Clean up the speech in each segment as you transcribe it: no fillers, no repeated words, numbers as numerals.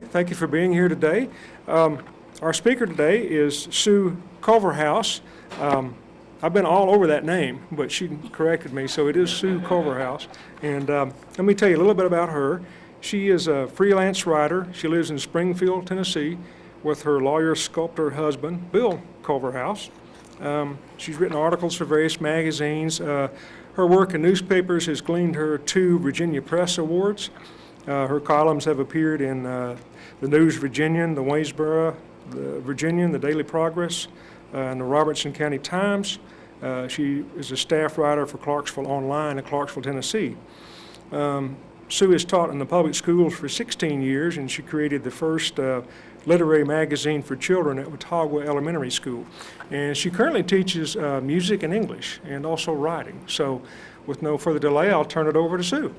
Thank you for being here today. Our speaker today is Sue Culverhouse. I've been all over that name, but she corrected me, so it is Sue Culverhouse. And let me tell you a little bit about her. She is a freelance writer. She lives in Springfield, Tennessee, with her lawyer-sculptor husband, Bill Culverhouse. She's written articles for various magazines. Her work in newspapers has gleaned her 2 Virginia Press Awards. Her columns have appeared in the News Virginian, the Waynesboro, the Virginian, the Daily Progress, and the Robertson County Times. She is a staff writer for Clarksville Online in Clarksville, Tennessee. Sue has taught in the public schools for 16 years, and she created the first literary magazine for children at Watauga Elementary School. And she currently teaches music and English, and also writing. So with no further delay, I'll turn it over to Sue.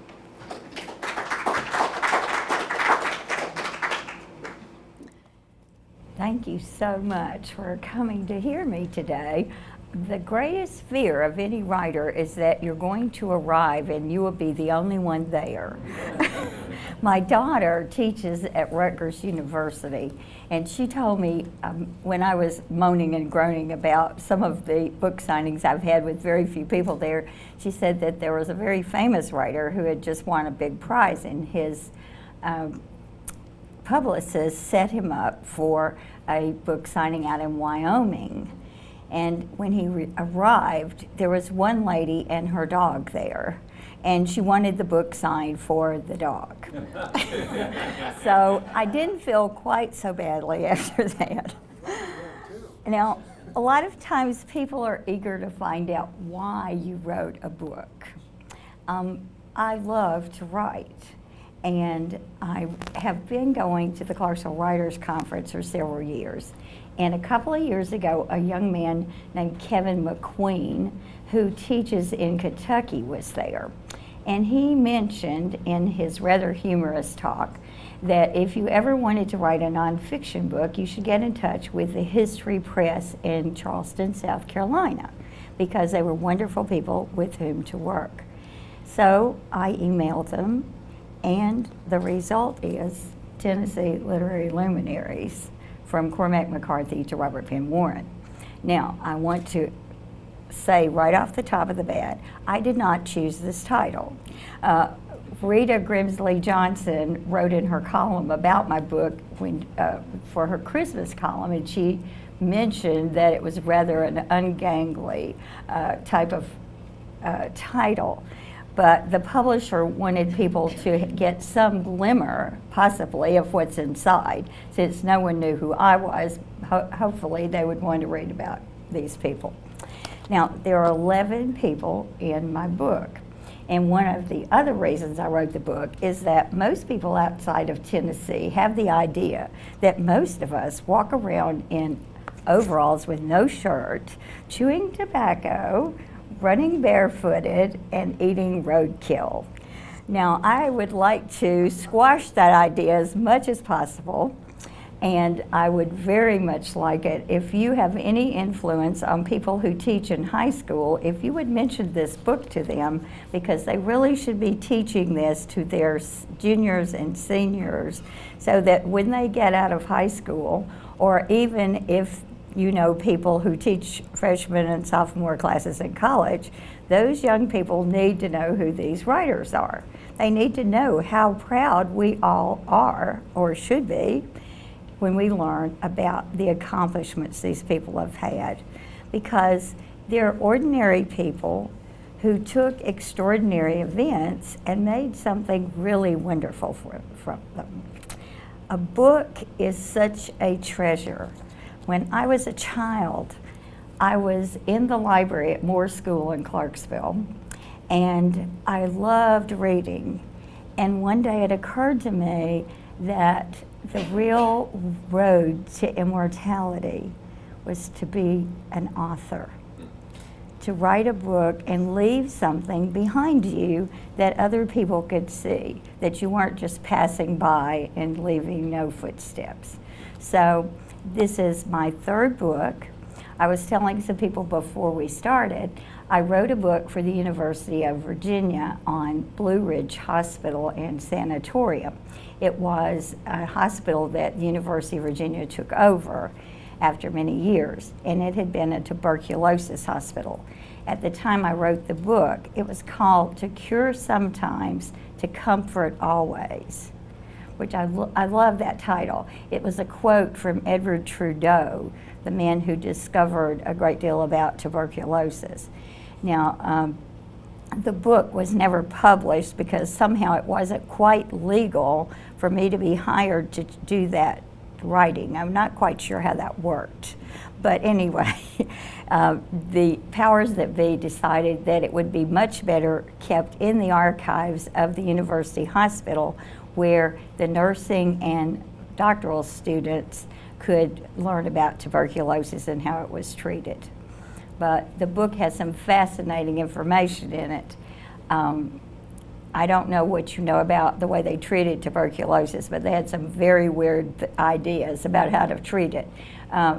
Thank you so much for coming to hear me today. The greatest fear of any writer is that you're going to arrive and you will be the only one there. My daughter teaches at Rutgers University, and she told me when I was moaning and groaning about some of the book signings I've had with very few people there, she said that there was a very famous writer who had just won a big prize, and his publicist set him up for a book signing out in Wyoming. And when he arrived, there was one lady and her dog there, and she wanted the book signed for the dog. So I didn't feel quite so badly after that. Now, a lot of times people are eager to find out why you wrote a book. I love to write. And I have been going to the Clarksville Writers Conference for several years. And a couple of years ago, a young man named Kevin McQueen, who teaches in Kentucky, was there. And he mentioned in his rather humorous talk that if you ever wanted to write a nonfiction book, you should get in touch with the History Press in Charleston, South Carolina, because they were wonderful people with whom to work. So I emailed them. And the result is Tennessee Literary Luminaries, from Cormac McCarthy to Robert Penn Warren. Now, I want to say right off the top of the bat, I did not choose this title. Rita Grimsley Johnson wrote in her column about my book for her Christmas column, and she mentioned that it was rather an ungainly type of title. But the publisher wanted people to get some glimmer, possibly, of what's inside. Since no one knew who I was, hopefully they would want to read about these people. Now, there are 11 people in my book. And one of the other reasons I wrote the book is that most people outside of Tennessee have the idea that most of us walk around in overalls with no shirt, chewing tobacco, running barefooted, and eating roadkill. Now, I would like to squash that idea as much as possible, and I would very much like it if you have any influence on people who teach in high school, if you would mention this book to them, because they really should be teaching this to their juniors and seniors, so that when they get out of high school, or even if you know people who teach freshman and sophomore classes in college, those young people need to know who these writers are. They need to know how proud we all are, or should be, when we learn about the accomplishments these people have had. Because they're ordinary people who took extraordinary events and made something really wonderful from them. A book is such a treasure. When I was a child, I was in the library at Moore School in Clarksville, and I loved reading. And one day it occurred to me that the real road to immortality was to be an author, to write a book and leave something behind you that other people could see, that you weren't just passing by and leaving no footsteps. So this is my 3rd book. I was telling some people before we started, I wrote a book for the University of Virginia on Blue Ridge Hospital and Sanatorium. It was a hospital that the University of Virginia took over after many years, and it had been a tuberculosis hospital. At the time I wrote the book, it was called To Cure Sometimes, to Comfort Always, which I love that title. It was a quote from Edward Trudeau, the man who discovered a great deal about tuberculosis. Now, the book was never published because somehow it wasn't quite legal for me to be hired to do that writing. I'm not quite sure how that worked. But anyway, the powers that be decided that it would be much better kept in the archives of the university hospital, where the nursing and doctoral students could learn about tuberculosis and how it was treated. But the book has some fascinating information in it. I don't know what you know about the way they treated tuberculosis, but they had some very weird ideas about how to treat it.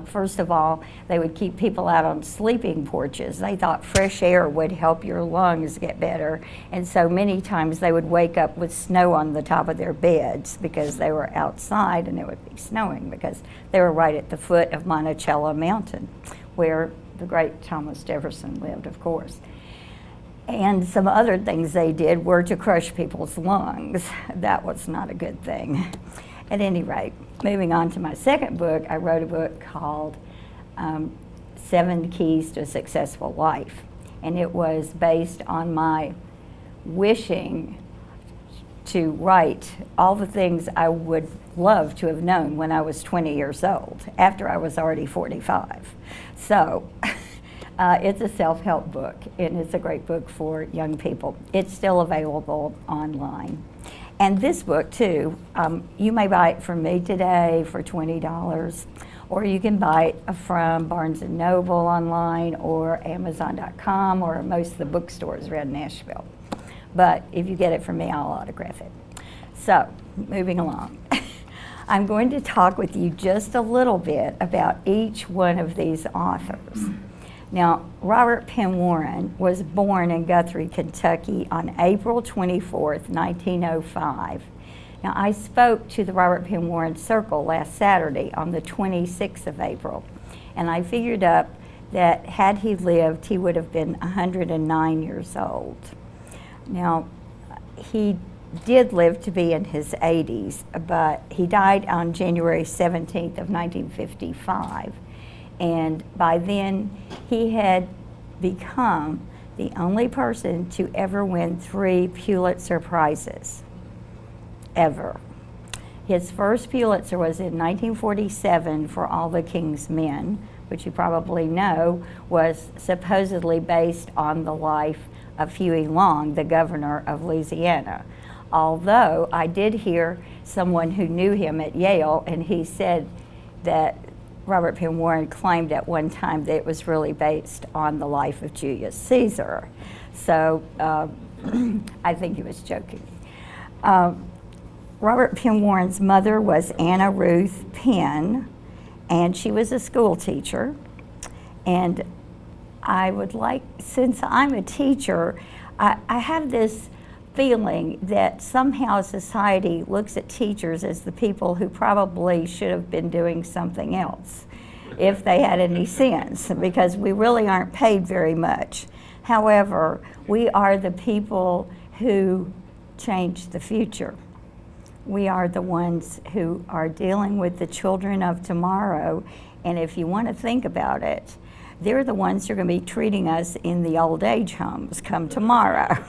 First of all, they would keep people out on sleeping porches. They thought fresh air would help your lungs get better, and so many times they would wake up with snow on the top of their beds because they were outside and it would be snowing, because they were right at the foot of Monticello Mountain, where the great Thomas Jefferson lived, of course. And some other things they did were to crush people's lungs. That was not a good thing. At any rate, moving on to my second book, I wrote a book called 7 Keys to a Successful Life. And it was based on my wishing to write all the things I would love to have known when I was 20 years old, after I was already 45. So it's a self-help book, and it's a great book for young people. It's still available online. And this book, too, you may buy it from me today for $20, or you can buy it from Barnes & Noble online, or Amazon.com, or most of the bookstores around Nashville. But if you get it from me, I'll autograph it. So, moving along. I'm going to talk with you just a little bit about each one of these authors. Now, Robert Penn Warren was born in Guthrie, Kentucky on April 24th, 1905. Now, I spoke to the Robert Penn Warren Circle last Saturday on the 26th of April, and I figured up that had he lived, he would have been 109 years old. Now, he did live to be in his 80s, but he died on January 17th of 1955. And by then, he had become the only person to ever win 3 Pulitzer Prizes, ever. His first Pulitzer was in 1947 for All the King's Men, which you probably know was supposedly based on the life of Huey Long, the governor of Louisiana. Although I did hear someone who knew him at Yale, and he said that Robert Penn Warren claimed at one time that it was really based on the life of Julius Caesar. So I think he was joking. Robert Penn Warren's mother was Anna Ruth Penn, and she was a school teacher. And I would like, since I'm a teacher, I have this feeling that somehow society looks at teachers as the people who probably should have been doing something else, if they had any sense, because we really aren't paid very much. However, we are the people who change the future. We are the ones who are dealing with the children of tomorrow, and if you want to think about it, they're the ones who are going to be treating us in the old age homes come tomorrow.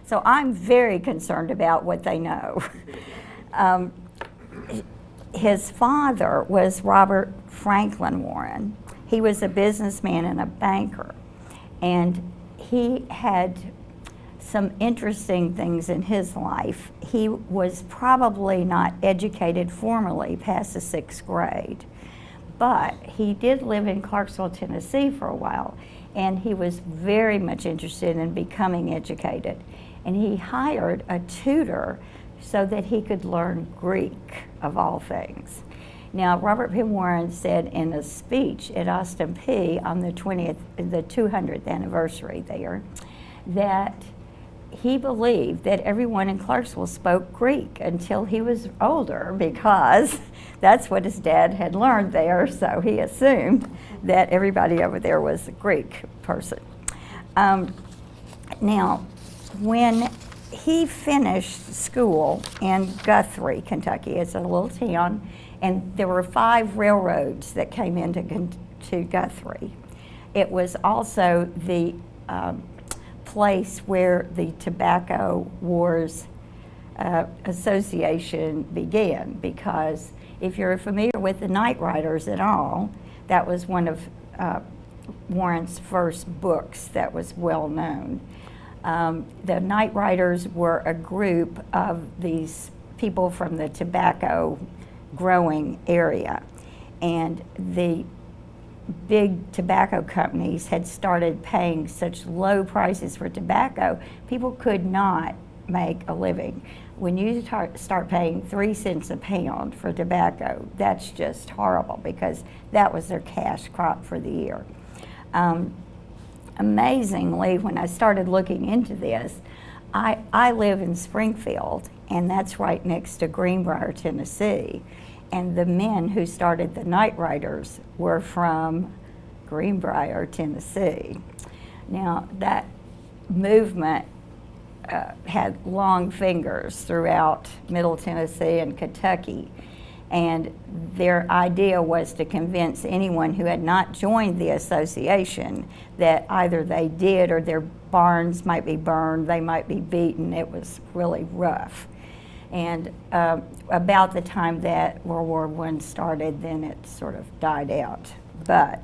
So I'm very concerned about what they know. His father was Robert Franklin Warren. He was a businessman and a banker, and he had some interesting things in his life. He was probably not educated formally past the 6th grade, but he did live in Clarksville, Tennessee for a while, and he was very much interested in becoming educated. And he hired a tutor so that he could learn Greek, of all things. Now, Robert Penn Warren said in a speech at Austin Peay on the 200th anniversary there, that he believed that everyone in Clarksville spoke Greek until he was older, because that's what his dad had learned there, so he assumed that everybody over there was a Greek person. Now, when he finished school in Guthrie, Kentucky, it's a little town, and there were 5 railroads that came into Guthrie. It was also the place where the Tobacco Wars Association began, because if you're familiar with the Night Riders at all, that was one of Warren's first books that was well known. The Night Riders were a group of these people from the tobacco growing area, and the big tobacco companies had started paying such low prices for tobacco, people could not make a living. When you start paying 3 cents a pound for tobacco, that's just horrible, because that was their cash crop for the year. Amazingly, when I started looking into this, I live in Springfield, and that's right next to Greenbrier, Tennessee. And the men who started the Night Riders were from Greenbrier, Tennessee. Now, that movement had long fingers throughout Middle Tennessee and Kentucky. And their idea was to convince anyone who had not joined the association that either they did, or their barns might be burned, they might be beaten. It was really rough. And about the time that World War I started, then it sort of died out. But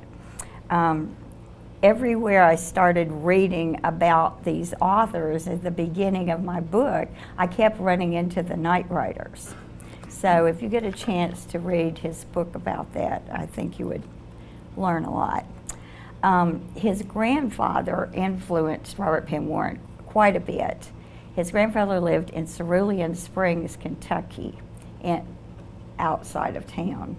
everywhere I started reading about these authors at the beginning of my book, I kept running into the Night Riders. So if you get a chance to read his book about that, I think you would learn a lot. His grandfather influenced Robert Penn Warren quite a bit. His grandfather lived in Cerulean Springs, Kentucky, outside of town.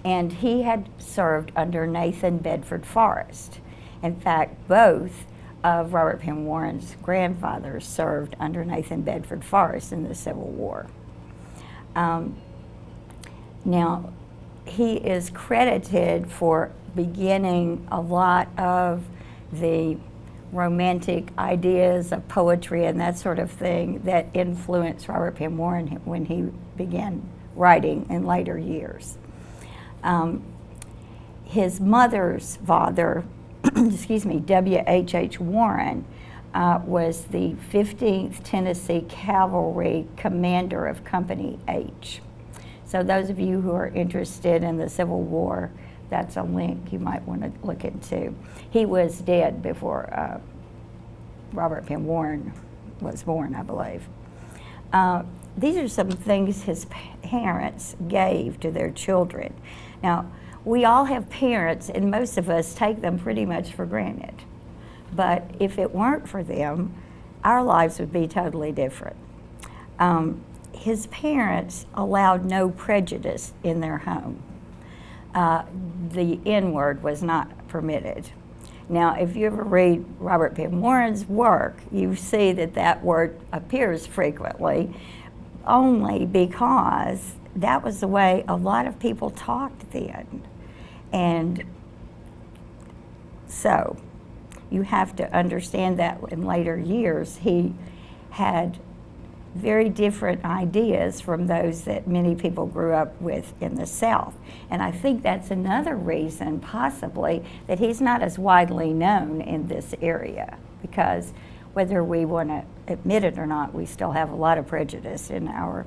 And he had served under Nathan Bedford Forrest. In fact, both of Robert Penn Warren's grandfathers served under Nathan Bedford Forrest in the Civil War. Now, he is credited for beginning a lot of the romantic ideas of poetry and that sort of thing that influenced Robert Penn Warren when he began writing in later years. His mother's father, excuse me, W.H.H. Warren, was the 15th Tennessee Cavalry commander of Company H. So those of you who are interested in the Civil War, that's a link you might want to look into. He was dead before Robert Penn Warren was born, I believe. These are some things his parents gave to their children. Now, we all have parents, and most of us take them pretty much for granted. But if it weren't for them, our lives would be totally different. His parents allowed no prejudice in their home. The N-word was not permitted. Now, if you ever read Robert Penn Warren's work, you see that that word appears frequently, only because that was the way a lot of people talked then. And so you have to understand that in later years, he had very different ideas from those that many people grew up with in the South. And I think that's another reason, possibly, that he's not as widely known in this area, because whether we want to admit it or not, we still have a lot of prejudice in our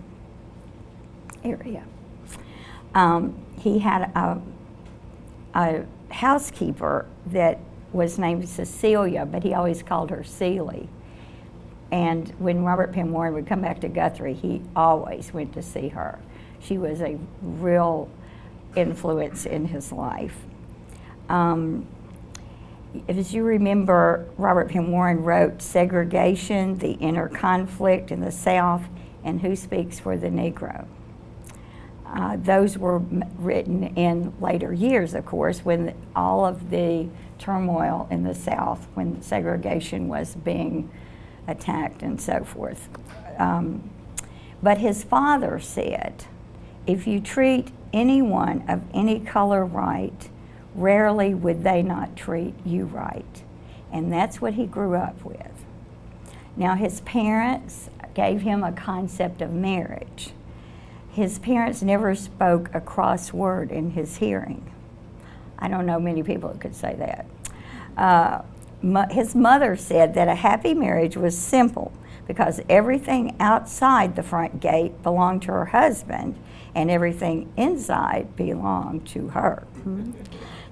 area. He had a housekeeper that was named Cecilia, but he always called her Celie. And when Robert Penn Warren would come back to Guthrie, he always went to see her. She was a real influence in his life. As you remember, Robert Penn Warren wrote Segregation, the Inner Conflict in the South, and Who Speaks for the Negro. Those were written in later years, of course, when all of the turmoil in the South, when segregation was being attacked and so forth. But his father said, if you treat anyone of any color right, rarely would they not treat you right. And that's what he grew up with. Now, his parents gave him a concept of marriage. His parents never spoke a cross word in his hearing. I don't know many people that could say that. His mother said that a happy marriage was simple because everything outside the front gate belonged to her husband and everything inside belonged to her.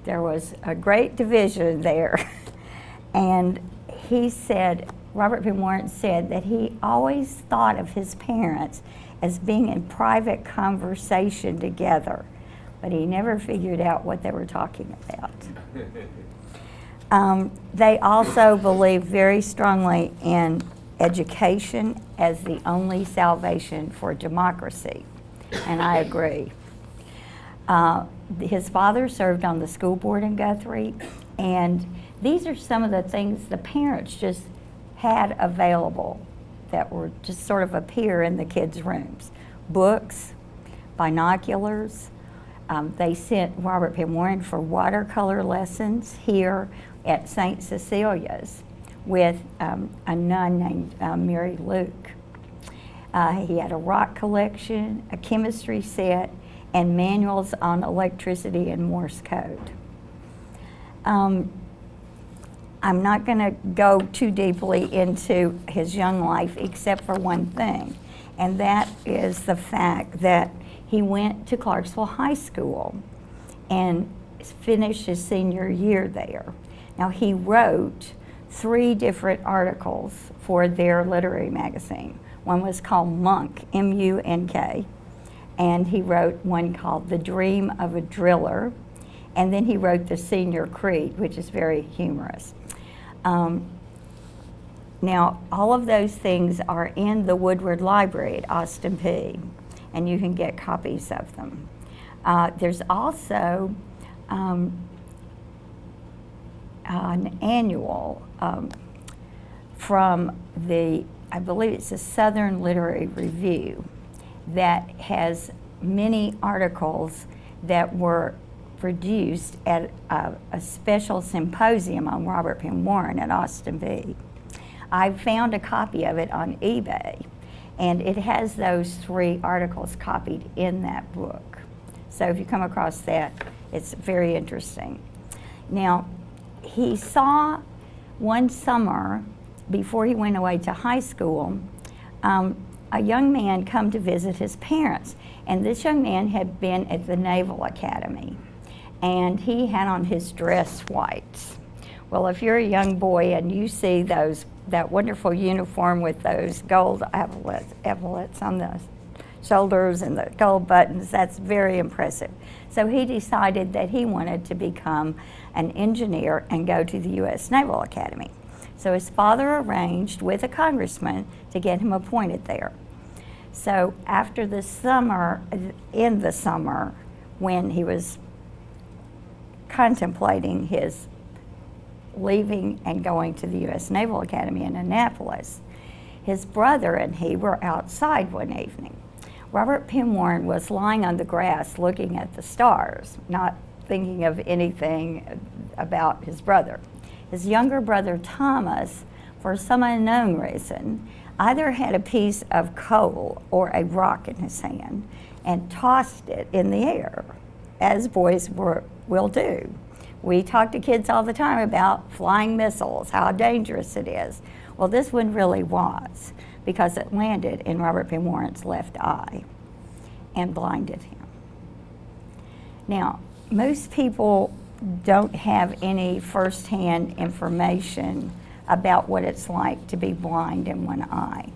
There was a great division there. And he said, Robert Penn Warren said that he always thought of his parents as being in private conversation together, but he never figured out what they were talking about. They also believed very strongly in education as the only salvation for democracy, and I agree. His father served on the school board in Guthrie, and these are some of the things the parents just had available that were just sort of appear in the kids' rooms. Books, binoculars. They sent Robert Penn Warren for watercolor lessons here at St. Cecilia's with a nun named Mary Luke. He had a rock collection, a chemistry set, and manuals on electricity and Morse code. I'm not going to go too deeply into his young life except for one thing, and that is the fact that he went to Clarksville High School and finished his senior year there. Now, he wrote 3 different articles for their literary magazine. One was called Munk, M-U-N-K, and he wrote one called The Dream of a Driller, and then he wrote The Senior Creed, which is very humorous. Now, all of those things are in the Woodward Library at Austin Peay, and you can get copies of them. There's also an annual from I believe it's the Southern Literary Review, that has many articles that were produced at a special symposium on Robert Penn Warren at Austin Peay. I found a copy of it on eBay, and it has those 3 articles copied in that book. So if you come across that, it's very interesting. Now, he saw one summer before he went away to high school, a young man come to visit his parents, and this young man had been at the Naval Academy, and he had on his dress whites. Well, if you're a young boy and you see that wonderful uniform with those gold epaulets on the shoulders and the gold buttons, that's very impressive. So he decided that he wanted to become an engineer and go to the U.S. Naval Academy. So his father arranged with a congressman to get him appointed there. So after the summer, in the summer, when he was contemplating his leaving and going to the U.S. Naval Academy in Annapolis, his brother and he were outside one evening. Robert Penn Warren was lying on the grass looking at the stars, not thinking of anything about his brother. His younger brother Thomas, for some unknown reason, either had a piece of coal or a rock in his hand and tossed it in the air, as boys will do. We talk to kids all the time about flying missiles, how dangerous it is. Well, this one really was, because it landed in Robert Penn Warren's left eye and blinded him. Now, most people don't have any firsthand information about what it's like to be blind in one eye.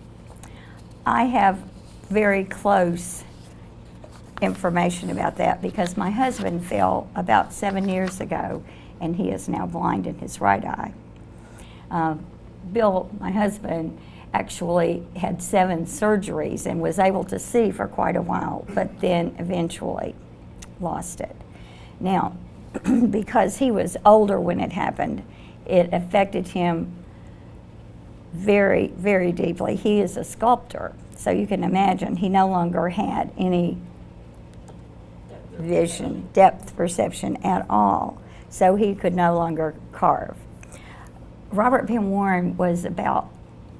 I have very close information about that because my husband fell about 7 years ago and he is now blind in his right eye. Bill, my husband, actually had 7 surgeries and was able to see for quite a while, but then eventually lost it. Now, because he was older when it happened, it affected him very, very deeply. He is a sculptor, so you can imagine he no longer had any vision, depth perception at all, so he could no longer carve. Robert Penn Warren was about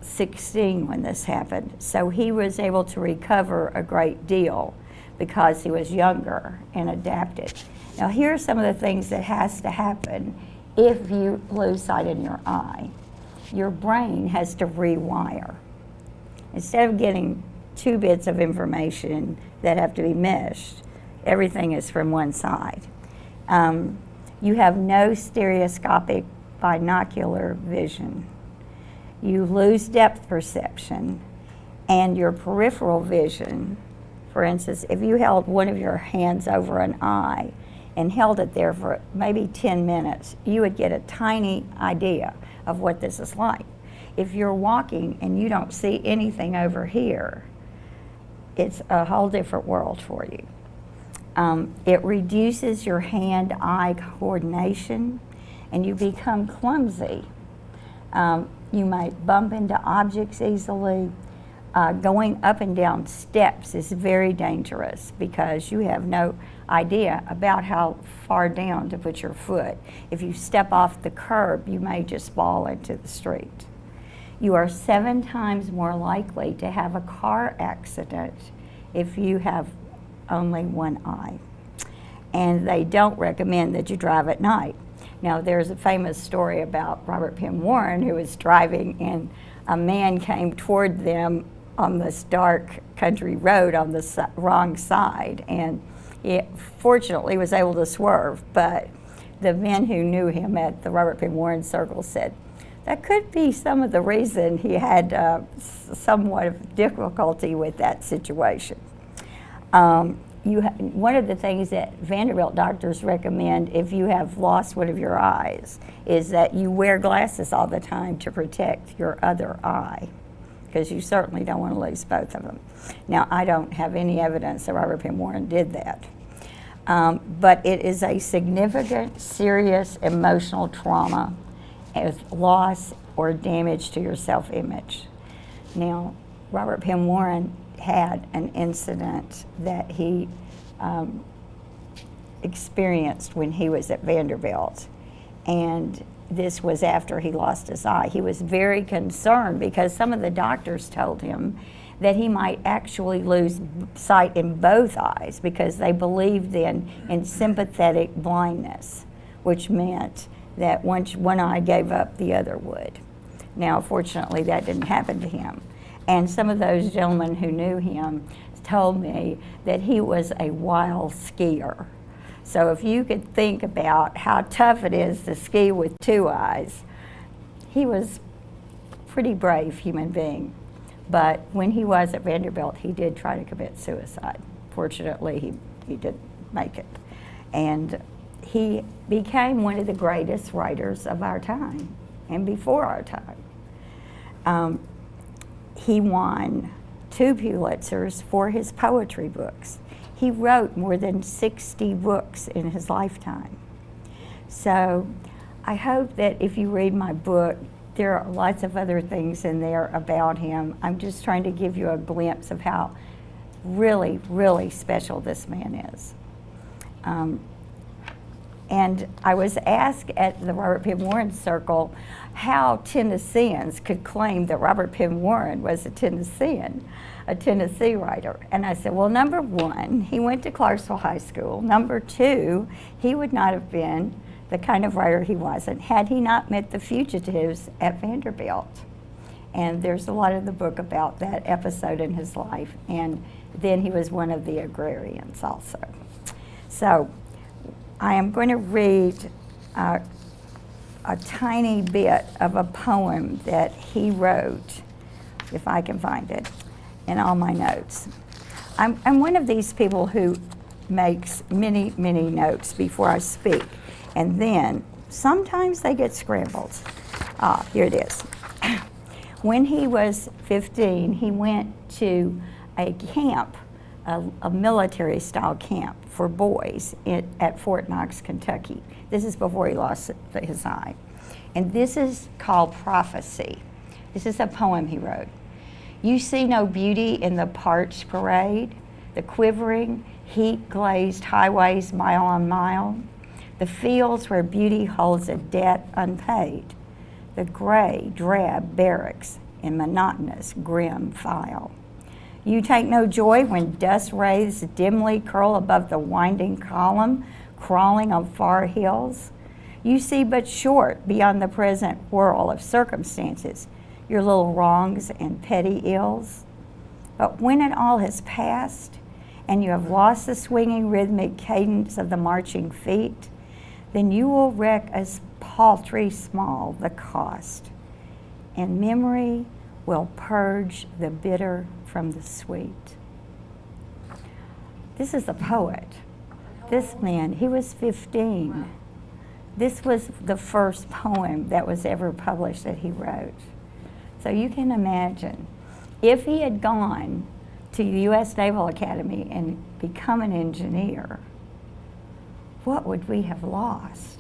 16 when this happened, so he was able to recover a great deal because he was younger and adapted. Now here are some of the things that has to happen if you lose sight in your eye. Your brain has to rewire. Instead of getting 2 bits of information that have to be meshed, everything is from one side. You have no stereoscopic binocular vision. You lose depth perception, and your peripheral vision, for instance, if you held one of your hands over an eye and held it there for maybe 10 minutes, you would get a tiny idea of what this is like. If you're walking and you don't see anything over here, it's a whole different world for you. It reduces your hand-eye coordination, and you become clumsy. You might bump into objects easily. Going up and down steps is very dangerous because you have no idea about how far down to put your foot. If you step off the curb, you may just fall into the street. You are 7 times more likely to have a car accident if you have only one eye. And they don't recommend that you drive at night. Now, there's a famous story about Robert Penn Warren who was driving and a man came toward them on this dark country road on the wrong side, and he fortunately was able to swerve, but the men who knew him at the Robert Penn Warren Circle said that could be some of the reason he had somewhat of difficulty with that situation. One of the things that Vanderbilt doctors recommend if you have lost one of your eyes is that you wear glasses all the time to protect your other eye, because you certainly don't want to lose both of them. Now, I don't have any evidence that Robert Penn Warren did that, but it is a significant, serious emotional trauma with loss or damage to your self-image. Now, Robert Penn Warren had an incident that he experienced when he was at Vanderbilt, and this was after he lost his eye. He was very concerned because some of the doctors told him that he might actually lose sight in both eyes because they believed in sympathetic blindness, which meant that once one eye gave up, the other would. Now, fortunately, that didn't happen to him. And some of those gentlemen who knew him told me that he was a wild skier. So if you could think about how tough it is to ski with 2 eyes, he was a pretty brave human being. But when he was at Vanderbilt, he did try to commit suicide. Fortunately, he didn't make it. And he became one of the greatest writers of our time and before our time. He won 2 Pulitzers for his poetry books. He wrote more than 60 books in his lifetime. So I hope that if you read my book, there are lots of other things in there about him. I'm just trying to give you a glimpse of how really, really special this man is. And I was asked at the Robert Penn Warren Circle how Tennesseans could claim that Robert Penn Warren was a Tennessean, a Tennessee writer. And I said, well, number 1, he went to Clarksville High School. Number 2, he would not have been the kind of writer he wasn't had he not met the fugitives at Vanderbilt. And there's a lot in the book about that episode in his life. And then he was one of the agrarians also. So I am going to read a tiny bit of a poem that he wrote, if I can find it, in all my notes. I'm one of these people who makes many, many notes before I speak, and then sometimes they get scrambled. Here it is. When he was 15, he went to a camp, a military-style camp for boys at Fort Knox, Kentucky. This is before he lost his eye. And this is called Prophecy. This is a poem he wrote. You see no beauty in the parched parade, the quivering, heat-glazed highways mile on mile, the fields where beauty holds a debt unpaid, the gray, drab barracks in monotonous, grim file. You take no joy when dust wraiths dimly curl above the winding column, crawling on far hills. You see but short beyond the present whirl of circumstances, your little wrongs and petty ills. But when it all has passed, and you have lost the swinging rhythmic cadence of the marching feet, then you will reck as paltry small the cost, and memory will purge the bitter from the sweet. This is a poet. This man, he was 15. This was the first poem that was ever published that he wrote. So you can imagine, if he had gone to the U.S. Naval Academy and become an engineer, what would we have lost?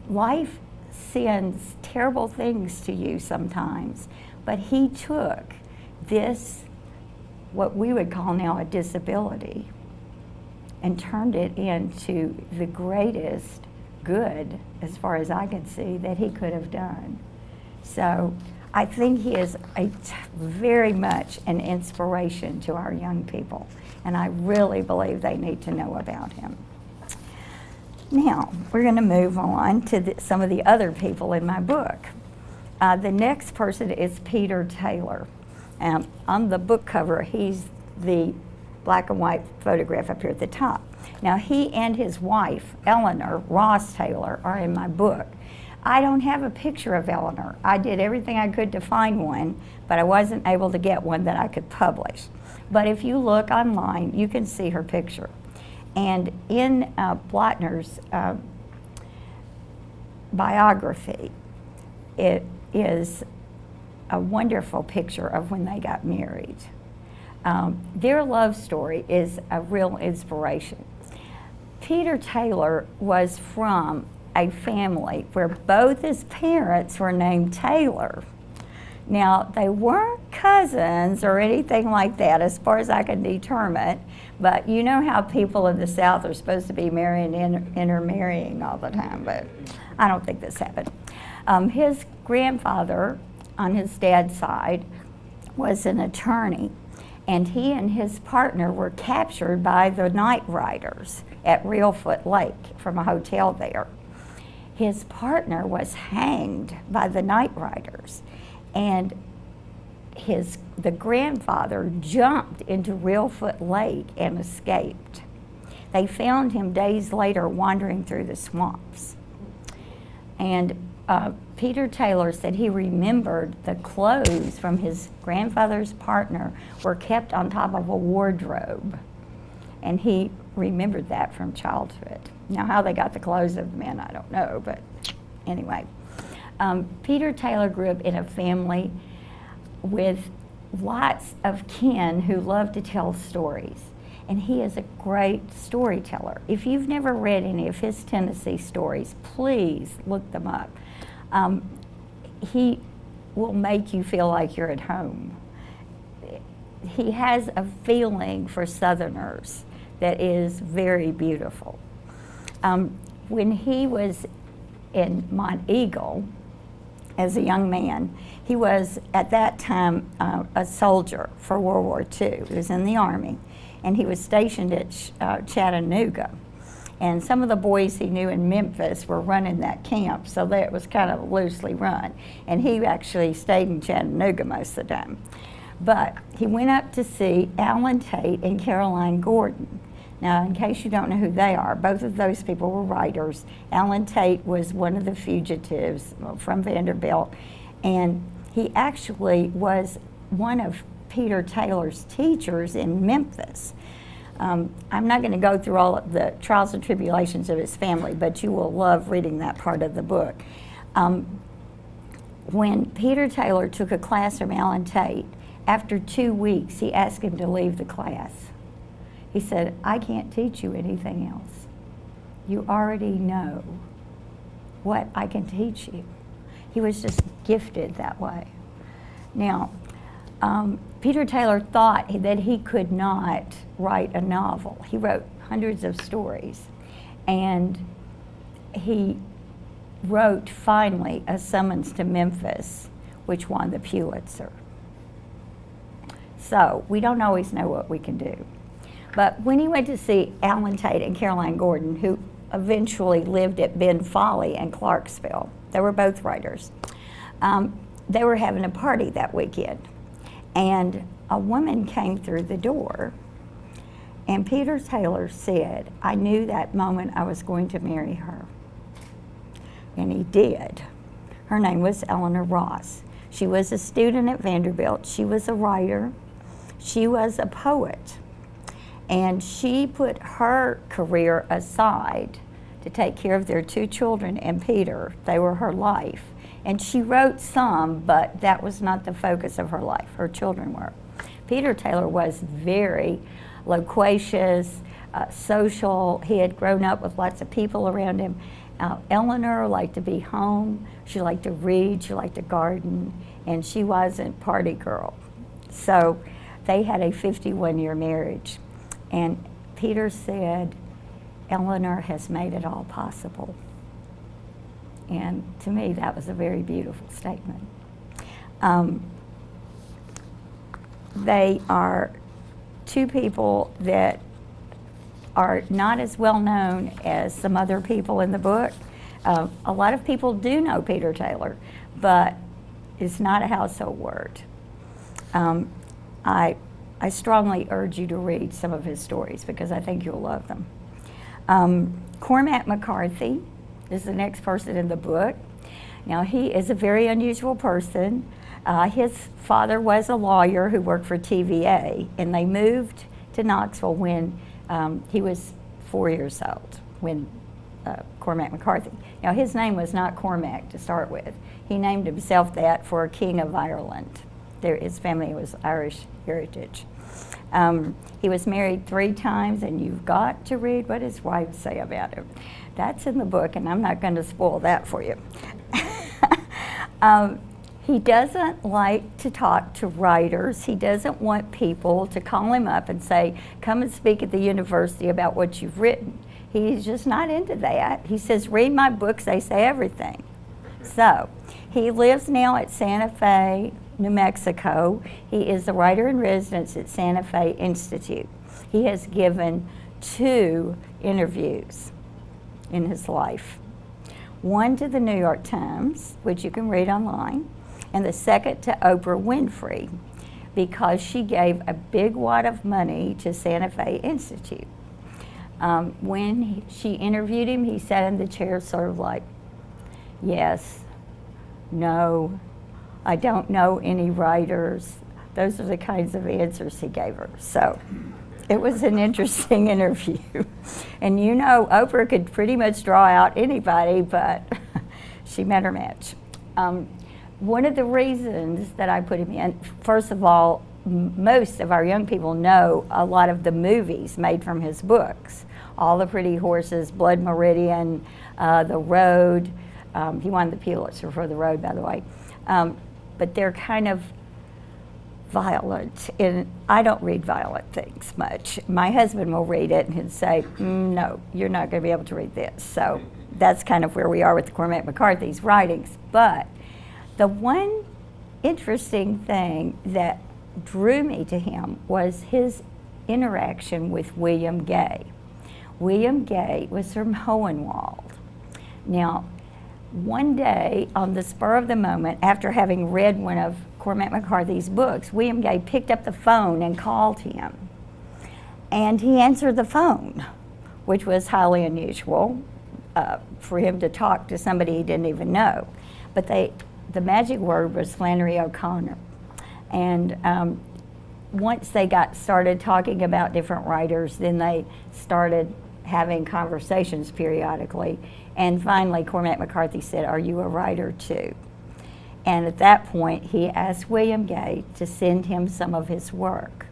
Life sends terrible things to you sometimes, but he took this, what we would call now a disability, and turned it into the greatest good, as far as I can see, that he could have done. So I think he is very much an inspiration to our young people, and I really believe they need to know about him. Now, we're going to move on to some of the other people in my book. The next person is Peter Taylor. On the book cover, he's the black and white photograph up here at the top. Now, he and his wife, Eleanor Ross Taylor, are in my book. I don't have a picture of Eleanor. I did everything I could to find one, but I wasn't able to get one that I could publish. But if you look online, you can see her picture. And in Blotner's biography, it is a wonderful picture of when they got married. Their love story is a real inspiration. Peter Taylor was from a family where both his parents were named Taylor. Now, they weren't cousins or anything like that as far as I can determine, but you know how people in the South are supposed to be marrying and intermarrying all the time, but I don't think this happened. His grandfather on his dad's side was an attorney, and he and his partner were captured by the night riders at Reelfoot Lake from a hotel there. His partner was hanged by the night riders, and the grandfather jumped into Reelfoot Lake and escaped. They found him days later wandering through the swamps. And Peter Taylor said he remembered the clothes from his grandfather's partner were kept on top of a wardrobe. And he remembered that from childhood. Now, how they got the clothes of the men, I don't know, but anyway. Peter Taylor grew up in a family with lots of kin who love to tell stories. And he is a great storyteller. If you've never read any of his Tennessee stories, please look them up. He will make you feel like you're at home. He has a feeling for Southerners that is very beautiful. When he was in Monteagle as a young man, he was at that time a soldier for World War II. He was in the Army, and he was stationed at Chattanooga. And some of the boys he knew in Memphis were running that camp, so that it was kind of loosely run. And he actually stayed in Chattanooga most of the time. But he went up to see Alan Tate and Caroline Gordon. Now, in case you don't know who they are, both of those people were writers. Alan Tate was one of the fugitives from Vanderbilt, and he actually was one of Peter Taylor's teachers in Memphis. I'm not going to go through all of the trials and tribulations of his family, but you will love reading that part of the book. when Peter Taylor took a class from Alan Tate, after 2 weeks, he asked him to leave the class. He said, I can't teach you anything else. You already know what I can teach you. He was just gifted that way. Now, Peter Taylor thought that he could not write a novel. He wrote hundreds of stories, and he wrote finally A Summons to Memphis, which won the Pulitzer. So we don't always know what we can do. But when he went to see Alan Tate and Caroline Gordon, who eventually lived at Ben Folly in Clarksville, they were both writers, they were having a party that weekend. And a woman came through the door, and Peter Taylor said, I knew that moment I was going to marry her. And he did. Her name was Eleanor Ross. She was a student at Vanderbilt. She was a writer. She was a poet. And she put her career aside to take care of their 2 children and Peter. They were her life. And she wrote some, but that was not the focus of her life. Her children were. Peter Taylor was very loquacious, social. He had grown up with lots of people around him. Eleanor liked to be home. She liked to read. She liked to garden. And she wasn't party girl. So they had a 51-year marriage. And Peter said, Eleanor has made it all possible. And to me, that was a very beautiful statement. They are 2 people that are not as well known as some other people in the book. A lot of people do know Peter Taylor, but it's not a household word. I strongly urge you to read some of his stories because I think you'll love them. Cormac McCarthy is the next person in the book. Now, he is a very unusual person. His father was a lawyer who worked for TVA, and they moved to Knoxville when he was 4 years old, when Cormac McCarthy. Now, his name was not Cormac to start with. He named himself that for a king of Ireland. His family was Irish heritage. He was married 3 times, and you've got to read what his wife say about him. That's in the book, and I'm not going to spoil that for you. He doesn't like to talk to writers. He doesn't want people to call him up and say, come and speak at the university about what you've written. He's just not into that. He says, read my books, they say everything. So he lives now at Santa Fe, New Mexico. He is the writer in residence at Santa Fe Institute. He has given 2 interviews in his life. One to the New York Times, which you can read online, and the second to Oprah Winfrey, because she gave a big wad of money to Santa Fe Institute. When she interviewed him, he sat in the chair sort of like, yes, no, I don't know any writers. Those are the kinds of answers he gave her. So it was an interesting interview. And you know, Oprah could pretty much draw out anybody, but she met her match. One of the reasons that I put him in, first of all, most of our young people know a lot of the movies made from his books. All the Pretty Horses, Blood Meridian, The Road. He won the Pulitzer for The Road, by the way. But they're kind of violent, and I don't read violent things much. My husband will read it and he'd say, no, you're not going to be able to read this. So that's kind of where we are with Cormac McCarthy's writings. But the one interesting thing that drew me to him was his interaction with William Gay. William Gay was from Hohenwald. Now, one day, on the spur of the moment, after having read one of Cormac McCarthy's books, William Gay picked up the phone and called him. And he answered the phone, which was highly unusual for him to talk to somebody he didn't even know. But the magic word was Flannery O'Connor. And once they got started talking about different writers, then they started having conversations periodically. And finally, Cormac McCarthy said, "Are you a writer too?" And at that point, he asked William Gay to send him some of his work.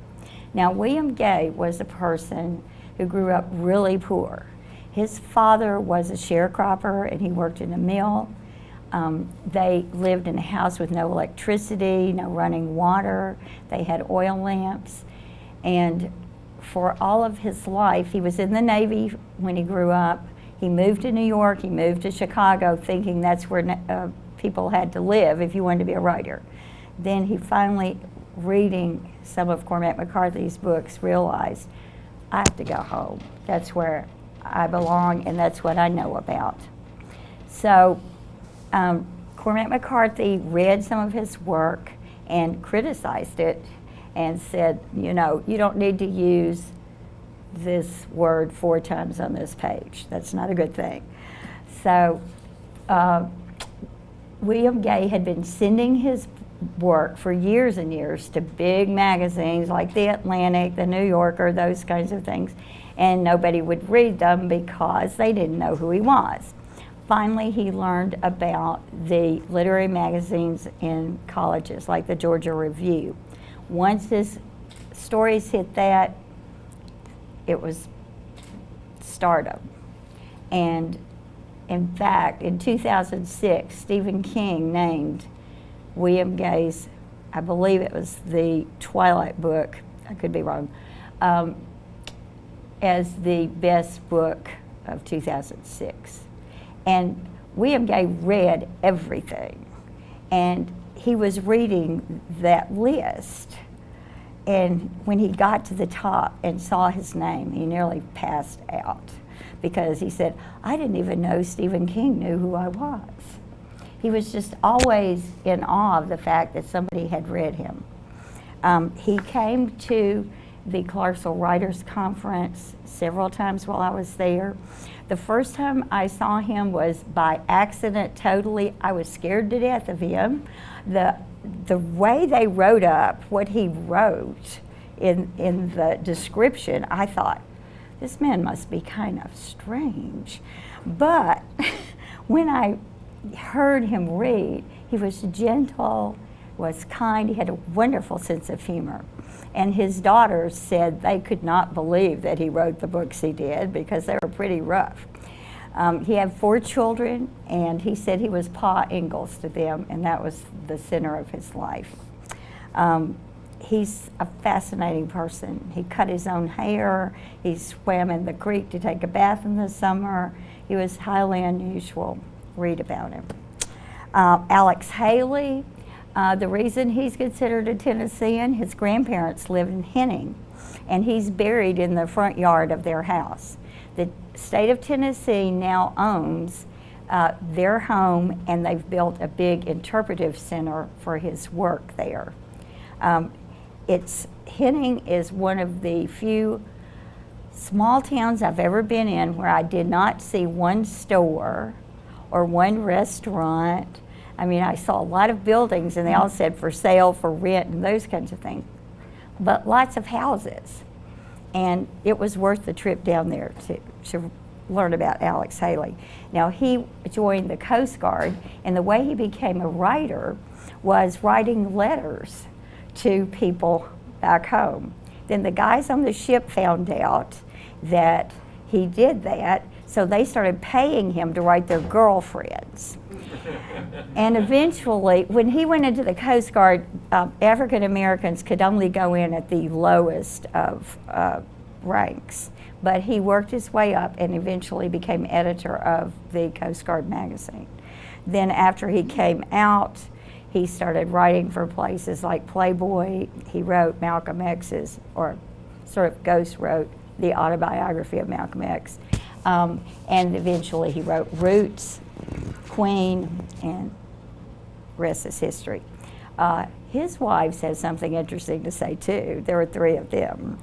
Now, William Gay was a person who grew up really poor. His father was a sharecropper and he worked in a mill. They lived in a house with no electricity, no running water. They had oil lamps. And for all of his life, he was in the Navy when he grew up. He moved to New York, he moved to Chicago, thinking that's where people had to live if you wanted to be a writer. Then he finally, reading some of Cormac McCarthy's books, realized, I have to go home. That's where I belong and that's what I know about. So Cormac McCarthy read some of his work and criticized it and said, you know, you don't need to use this word 4 times on this page. That's not a good thing. So William Gay had been sending his work for years and years to big magazines like The Atlantic, The New Yorker, those kinds of things, and nobody would read them because they didn't know who he was. Finally, he learned about the literary magazines in colleges, like the Georgia Review. Once his stories hit that, it was stardom. And in fact, in 2006, Stephen King named William Gay's, I believe it was the Twilight book, I could be wrong, as the best book of 2006. And William Gay read everything. And he was reading that list. And when he got to the top and saw his name, he nearly passed out because he said, I didn't even know Stephen King knew who I was. He was just always in awe of the fact that somebody had read him. He came to the Clarksville Writers Conference several times while I was there. The first time I saw him was by accident totally. I was scared to death of him. The way they wrote up what he wrote in the description, I thought, this man must be kind of strange. But when I heard him read, he was gentle, was kind, he had a wonderful sense of humor. And his daughters said they could not believe that he wrote the books he did because they were pretty rough. He had 4 children, and he said he was Pa Ingalls to them, and that was the center of his life. He's a fascinating person. He cut his own hair. He swam in the creek to take a bath in the summer. He was highly unusual. Read about him. Alex Haley, the reason he's considered a Tennessean, his grandparents lived in Henning, and he's buried in the front yard of their house. The state of Tennessee now owns their home, and they've built a big interpretive center for his work there. Henning is one of the few small towns I've ever been in where I did not see one store or one restaurant. I mean, I saw a lot of buildings and they all said for sale, for rent, and those kinds of things, but lots of houses. And it was worth the trip down there to learn about Alex Haley. Now, he joined the Coast Guard, and the way he became a writer was writing letters to people back home. Then the guys on the ship found out that he did that, so they started paying him to write their girlfriends. And eventually, when he went into the Coast Guard, African Americans could only go in at the lowest of ranks. But he worked his way up and eventually became editor of the Coast Guard magazine. Then after he came out, he started writing for places like Playboy. He wrote Malcolm X's, or sort of ghost wrote the autobiography of Malcolm X. And eventually he wrote Roots, Queen, and rest is history. His wives had something interesting to say too. There were 3 of them.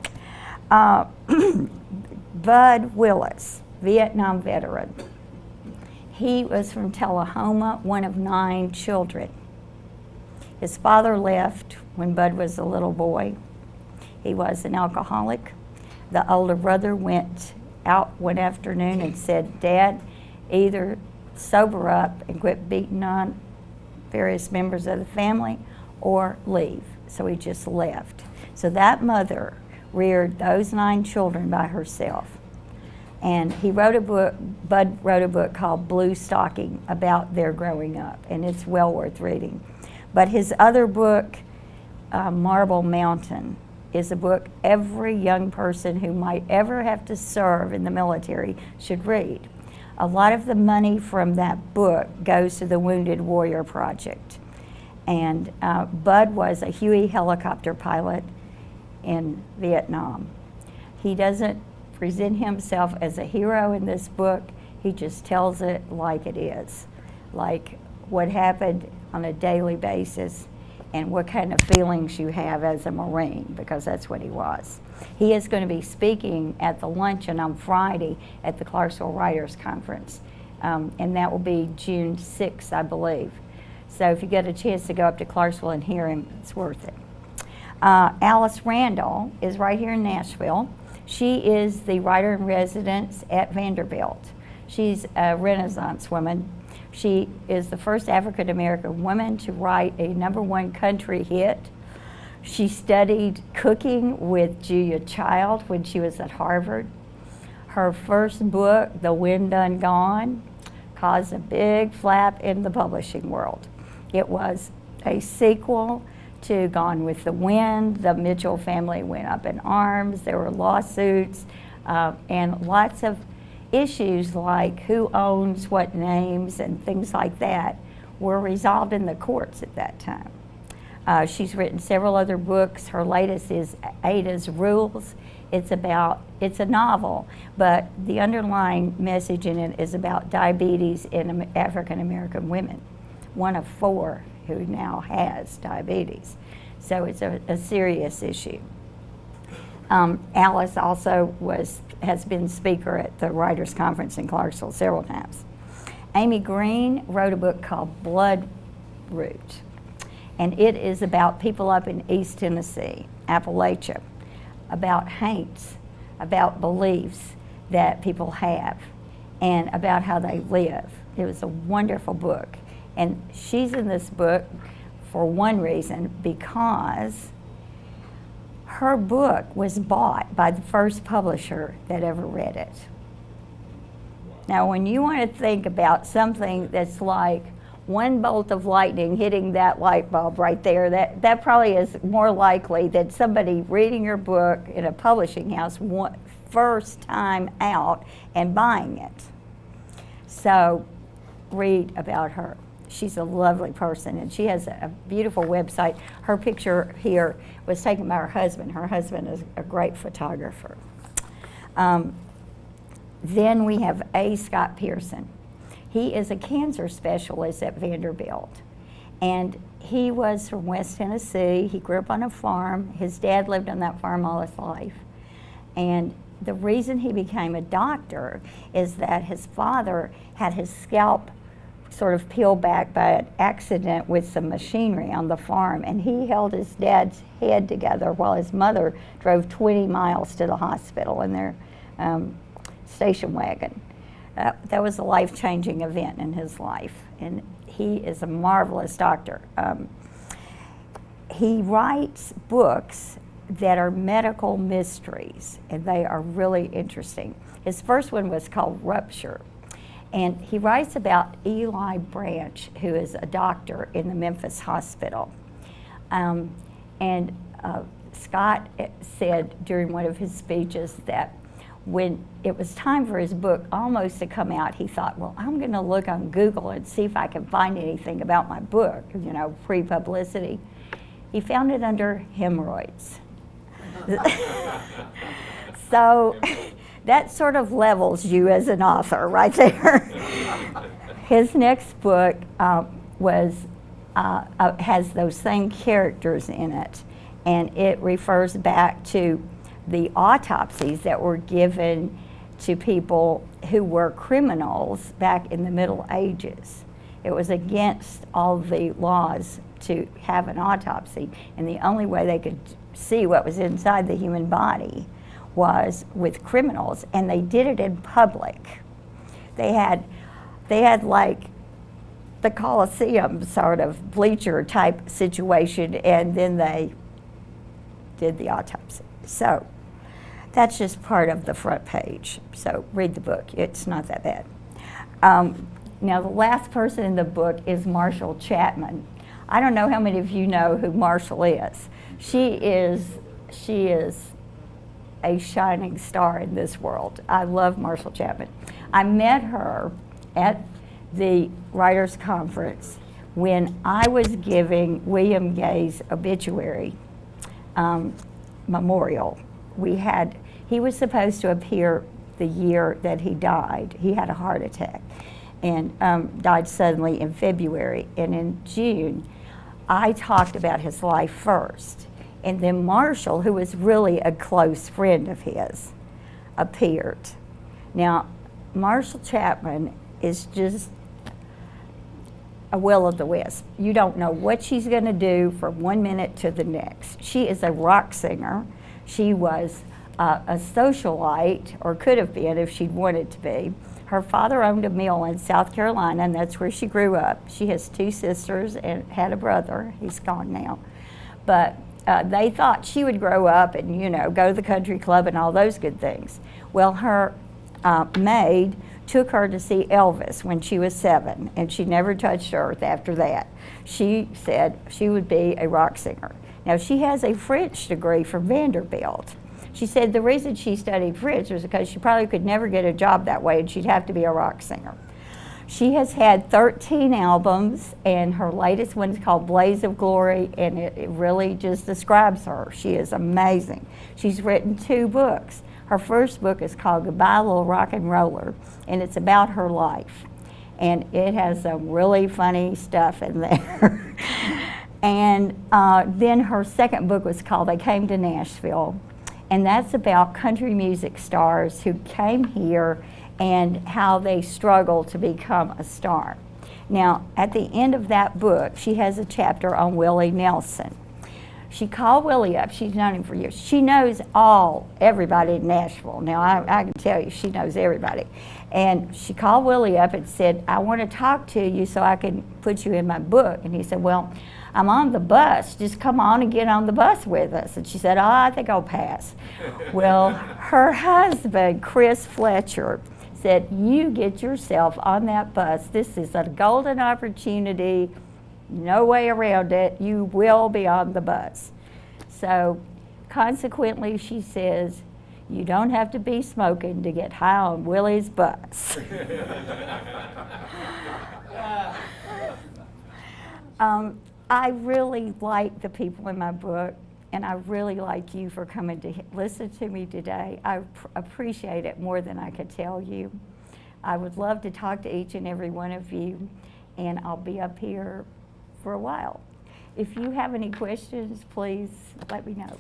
Bud Willis, Vietnam veteran. He was from Tullahoma, one of 9 children. His father left when Bud was a little boy. He was an alcoholic. The older brother went out one afternoon and said, Dad, either sober up and quit beating on various members of the family or leave. So he just left. So that mother reared those 9 children by herself. And he wrote a book, Bud wrote a book called Blue Stocking about their growing up, and it's well worth reading. But his other book, Marble Mountain, is a book every young person who might ever have to serve in the military should read. A lot of the money from that book goes to the Wounded Warrior Project. And Bud was a Huey helicopter pilot in Vietnam. He doesn't present himself as a hero in this book. He just tells it like it is, like what happened on a daily basis and what kind of feelings you have as a Marine, because that's what he was. He is going to be speaking at the luncheon on Friday at the Clarksville Writers Conference, and that will be June 6th, I believe. So if you get a chance to go up to Clarksville and hear him, it's worth it. Alice Randall is right here in Nashville. She is the writer-in-residence at Vanderbilt. She's a Renaissance woman. She is the first African-American woman to write a #1 country hit. She studied cooking with Julia Child when she was at Harvard. Her first book, The Wind Done Gone, caused a big flap in the publishing world. It was a sequel to Gone with the Wind. The Mitchell family went up in arms. There were lawsuits and lots of issues like who owns what names and things like that were resolved in the courts at that time. She's written several other books. Her latest is Ada's Rules. It's a novel, but the underlying message in it is about diabetes in African American women, one of 4 who now has diabetes. So it's a serious issue. Alice also has been speaker at the Writers' Conference in Clarksville several times. Amy Green wrote a book called Blood Root, and it is about people up in East Tennessee, Appalachia, about haints, about beliefs that people have, and about how they live. It was a wonderful book. And she's in this book for one reason, because her book was bought by the first publisher that ever read it. Now, when you want to think about something that's like one bolt of lightning hitting that light bulb right there, that probably is more likely than somebody reading your book in a publishing house first time out and buying it. So read about her. She's a lovely person, and she has a beautiful website. Her picture here was taken by her husband. Her husband is a great photographer. Then we have A. Scott Pearson. He is a cancer specialist at Vanderbilt, and he was from West Tennessee. He grew up on a farm. His dad lived on that farm all his life, and the reason he became a doctor is that his father had his scalp sort of peeled back by an accident with some machinery on the farm, and he held his dad's head together while his mother drove 20 miles to the hospital in their station wagon. That was a life-changing event in his life, and he is a marvelous doctor. He writes books that are medical mysteries, and they are really interesting. His first one was called Rupture, and he writes about Eli Branch, who is a doctor in the Memphis hospital. Scott said during one of his speeches that when it was time for his book almost to come out, he thought, well, I'm going to look on Google and see if I can find anything about my book, you know, pre-publicity. He found it under hemorrhoids. So that sort of levels you as an author right there. His next book has those same characters in it, and it refers back to the autopsies that were given to people who were criminals back in the Middle Ages. It was against all the laws to have an autopsy, and the only way they could see what was inside the human body was with criminals, and they did it in public. They had like the Coliseum sort of bleacher type situation, and then they did the autopsy. So that's just part of the front page. So read the book. It's not that bad. Now the last person in the book is Marshall Chapman. I don't know how many of you know who Marshall is. She is a shining star in this world. I love Marshall Chapman. I met her at the Writers' Conference when I was giving William Gay's obituary memorial. He was supposed to appear the year that he died. He had a heart attack and died suddenly in February. And in June, I talked about his life first. And then Marshall, who was really a close friend of his, appeared. Now, Marshall Chapman is just a will-o'-the-wisp. You don't know what she's going to do from one minute to the next. She is a rock singer. She was a socialite, or could have been if she'd wanted to be. Her father owned a mill in South Carolina, and that's where she grew up. She has 2 sisters and had a brother. He's gone now. But they thought she would grow up and, you know, go to the country club and all those good things. Well, her maid took her to see Elvis when she was 7, and she never touched earth after that. She said she would be a rock singer. Now, she has a French degree from Vanderbilt. She said the reason she studied French was because she probably could never get a job that way, and she'd have to be a rock singer. She has had 13 albums, and her latest one is called Blaze of Glory, and it really just describes her. She is amazing. She's written 2 books. Her first book is called Goodbye Little Rock and Roller, and it's about her life. And it has some really funny stuff in there. And then her second book was called They Came to Nashville, and that's about country music stars who came here and how they struggle to become a star. Now, at the end of that book, she has a chapter on Willie Nelson. She called Willie up. She's known him for years. She knows everybody in Nashville. Now, I can tell you, she knows everybody. And she called Willie up and said, I want to talk to you so I can put you in my book. And he said, well, I'm on the bus. Just come on and get on the bus with us. And she said, I think I'll pass. Well, her husband, Chris Fletcher, said, you get yourself on that bus. This is a golden opportunity. No way around it. You will be on the bus. So consequently, she says, you don't have to be smoking to get high on Willie's bus. I really like the people in my book, and I really like you for coming to listen to me today. I appreciate it more than I could tell you. I would love to talk to each and every one of you, and I'll be up here for a while. If you have any questions, please let me know.